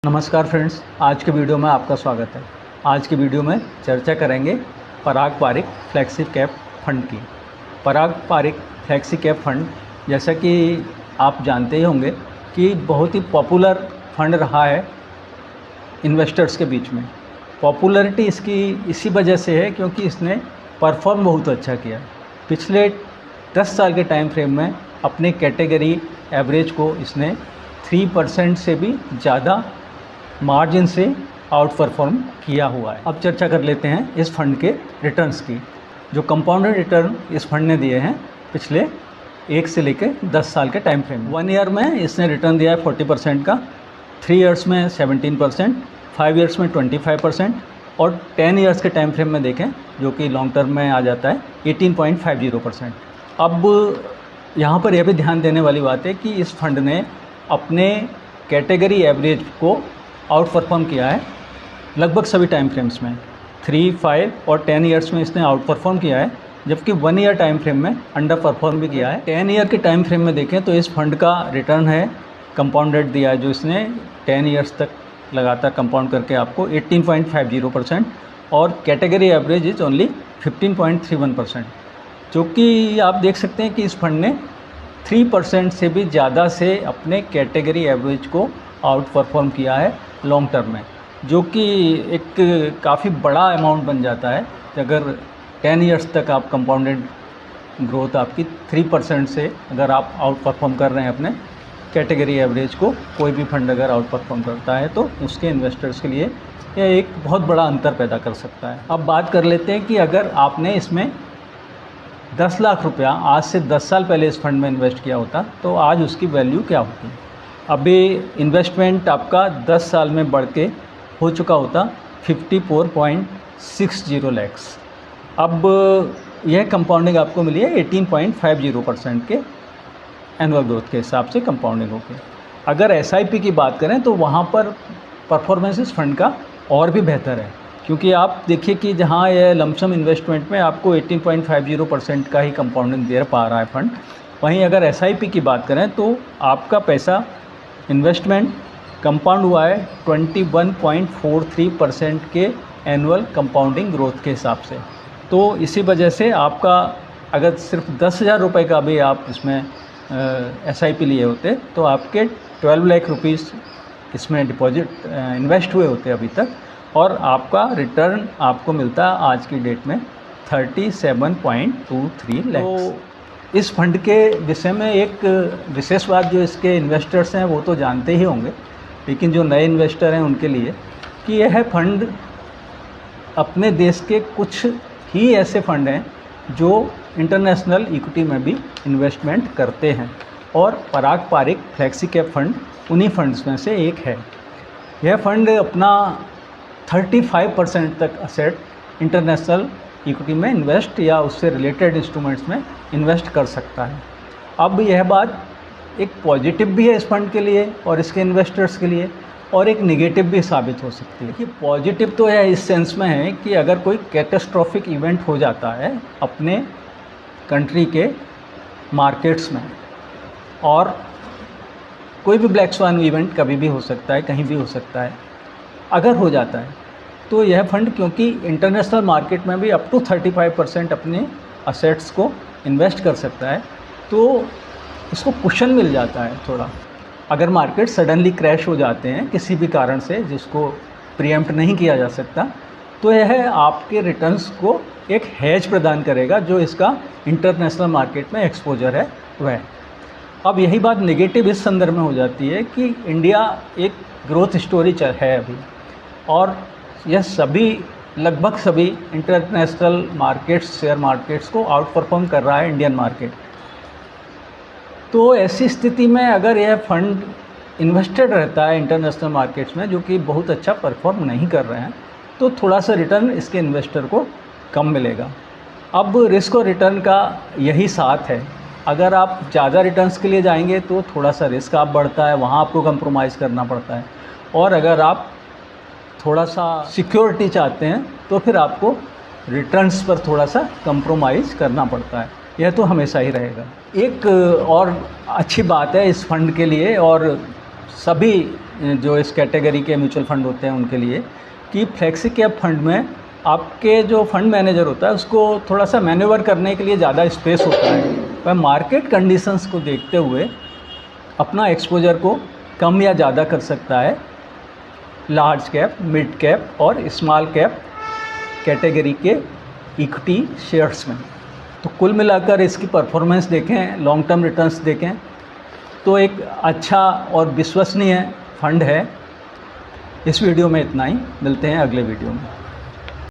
नमस्कार फ्रेंड्स, आज के वीडियो में आपका स्वागत है। आज की वीडियो में चर्चा करेंगे पराग पारिक फ्लेक्सी कैप फंड की। पराग पारिक फ्लेक्सी कैप फंड, जैसा कि आप जानते ही होंगे कि बहुत ही पॉपुलर फंड रहा है इन्वेस्टर्स के बीच में। पॉपुलैरिटी इसकी इसी वजह से है क्योंकि इसने परफॉर्म बहुत अच्छा किया। पिछले 10 साल के टाइम फ्रेम में अपने कैटेगरी एवरेज को इसने 3% से भी ज़्यादा मार्जिन से आउट परफॉर्म किया हुआ है। अब चर्चा कर लेते हैं इस फंड के रिटर्न्स की। जो कंपाउंडेड रिटर्न इस फंड ने दिए हैं पिछले 1 से लेकर 10 साल के टाइम फ्रेम में। 1 ईयर में इसने रिटर्न दिया है 40% का, 3 ईयर्स में 17%, 5 ईयर्स में 25% और 10 ईयर्स के टाइम फ्रेम में देखें जो कि लॉन्ग टर्म में आ जाता है 18.50%। अब यहाँ पर यह भी ध्यान देने वाली बात है कि इस फंड ने अपने कैटेगरी एवरेज को आउट परफॉर्म किया है लगभग सभी टाइम फ्रेम्स में। 3, 5 और 10 ईयर्स में इसने आउट परफॉर्म किया है, जबकि 1 ईयर टाइम फ्रेम में अंडर परफॉर्म भी किया है। 10 ईयर के टाइम फ्रेम में देखें तो इस फंड का रिटर्न है कंपाउंडेड दिया है, जो इसने 10 ईयर्स तक लगातार कंपाउंड करके आपको 18.50% और कैटेगरी एवरेज इज ओनली 15.31%, जो कि आप देख सकते हैं कि इस फंड ने 3% से भी ज़्यादा से अपने कैटेगरी एवरेज को आउट परफॉर्म किया है लॉन्ग टर्म में, जो कि एक काफ़ी बड़ा अमाउंट बन जाता है। अगर 10 ईयर्स तक आप कंपाउंडेड ग्रोथ आपकी 3% से अगर आप आउट परफॉर्म कर रहे हैं अपने कैटेगरी एवरेज को, कोई भी फंड अगर आउट परफॉर्म करता है तो उसके इन्वेस्टर्स के लिए यह एक बहुत बड़ा अंतर पैदा कर सकता है। अब बात कर लेते हैं कि अगर आपने इसमें 10 लाख रुपया आज से 10 साल पहले इस फंड में इन्वेस्ट किया होता तो आज उसकी वैल्यू क्या होती। अभी इन्वेस्टमेंट आपका 10 साल में बढ़ के हो चुका होता 54.60 लैक्स। अब यह कंपाउंडिंग आपको मिली है 18.50% के एनुअल ग्रोथ के हिसाब से कंपाउंडिंग होकर। अगर SIP की बात करें तो वहाँ पर परफॉर्मेंस इस फंड का और भी बेहतर है, क्योंकि आप देखिए कि जहाँ यह लमसम इन्वेस्टमेंट में आपको 18.50% का ही कंपाउंडिंग दे पा रहा है फंड, वहीं अगर SIP की बात करें तो आपका पैसा इन्वेस्टमेंट कंपाउंड हुआ है 21.43% के एनुअल कंपाउंडिंग ग्रोथ के हिसाब से। तो इसी वजह से आपका अगर सिर्फ 10,000 रुपये का भी आप इसमें SIP लिए होते तो आपके 12 लाख रुपीज़ इसमें डिपॉजिट इन्वेस्ट हुए होते अभी तक, और आपका रिटर्न आपको मिलता है आज की डेट में 37.23 लाख। तो इस फंड के विषय में एक विशेष बात जो इसके इन्वेस्टर्स हैं वो तो जानते ही होंगे, लेकिन जो नए इन्वेस्टर हैं उनके लिए कि यह फंड अपने देश के कुछ ही ऐसे फंड हैं जो इंटरनेशनल इक्विटी में भी इन्वेस्टमेंट करते हैं, और पराग पारिक फ्लेक्सी कैप फंड उन्हीं फंड्स में से एक है। यह फंड अपना 35% तक असेट इंटरनेशनल इक्विटी में इन्वेस्ट या उससे रिलेटेड इंस्ट्रूमेंट्स में इन्वेस्ट कर सकता है। अब यह बात एक पॉजिटिव भी है इस फंड के लिए और इसके इन्वेस्टर्स के लिए, और एक नेगेटिव भी साबित हो सकती है। कि पॉजिटिव तो यह इस सेंस में है कि अगर कोई कैटास्ट्रॉफिक इवेंट हो जाता है अपने कंट्री के मार्केट्स में, और कोई भी ब्लैक स्वान इवेंट कभी भी हो सकता है, कहीं भी हो सकता है, अगर हो जाता है तो यह फंड क्योंकि इंटरनेशनल मार्केट में भी अप टू 35% अपने असेट्स को इन्वेस्ट कर सकता है, तो इसको कुशन मिल जाता है थोड़ा। अगर मार्केट सडनली क्रैश हो जाते हैं किसी भी कारण से जिसको प्रीएम्प्ट नहीं किया जा सकता, तो यह आपके रिटर्न्स को एक हेज प्रदान करेगा जो इसका इंटरनेशनल मार्केट में एक्सपोजर है वह। अब यही बात नेगेटिव इस संदर्भ में हो जाती है कि इंडिया एक ग्रोथ स्टोरी है अभी, और यह सभी लगभग सभी इंटरनेशनल मार्केट्स, शेयर मार्केट्स को आउट परफॉर्म कर रहा है इंडियन मार्केट। तो ऐसी स्थिति में अगर यह फंड इन्वेस्टेड रहता है इंटरनेशनल मार्केट्स में जो कि बहुत अच्छा परफॉर्म नहीं कर रहे हैं, तो थोड़ा सा रिटर्न इसके इन्वेस्टर को कम मिलेगा। अब रिस्क और रिटर्न का यही साथ है। अगर आप ज़्यादा रिटर्न्स के लिए जाएंगे तो थोड़ा सा रिस्क आप बढ़ता है, वहाँ आपको कंप्रोमाइज़ करना पड़ता है, और अगर आप थोड़ा सा सिक्योरिटी चाहते हैं तो फिर आपको रिटर्न्स पर थोड़ा सा कंप्रोमाइज़ करना पड़ता है। यह तो हमेशा ही रहेगा। एक और अच्छी बात है इस फंड के लिए और सभी जो इस कैटेगरी के म्यूचुअल फंड होते हैं उनके लिए, कि फ्लेक्सी कैप फंड में आपके जो फंड मैनेजर होता है उसको थोड़ा सा मैन्यूवर करने के लिए ज़्यादा स्पेस होता है। वह मार्केट कंडीशंस को देखते हुए अपना एक्सपोजर को कम या ज़्यादा कर सकता है लार्ज कैप, मिड कैप और स्मॉल कैप कैटेगरी के इक्विटी शेयर्स में। तो कुल मिलाकर इसकी परफॉर्मेंस देखें, लॉन्ग टर्म रिटर्न्स देखें तो एक अच्छा और विश्वसनीय फंड है। इस वीडियो में इतना ही, मिलते हैं अगले वीडियो में।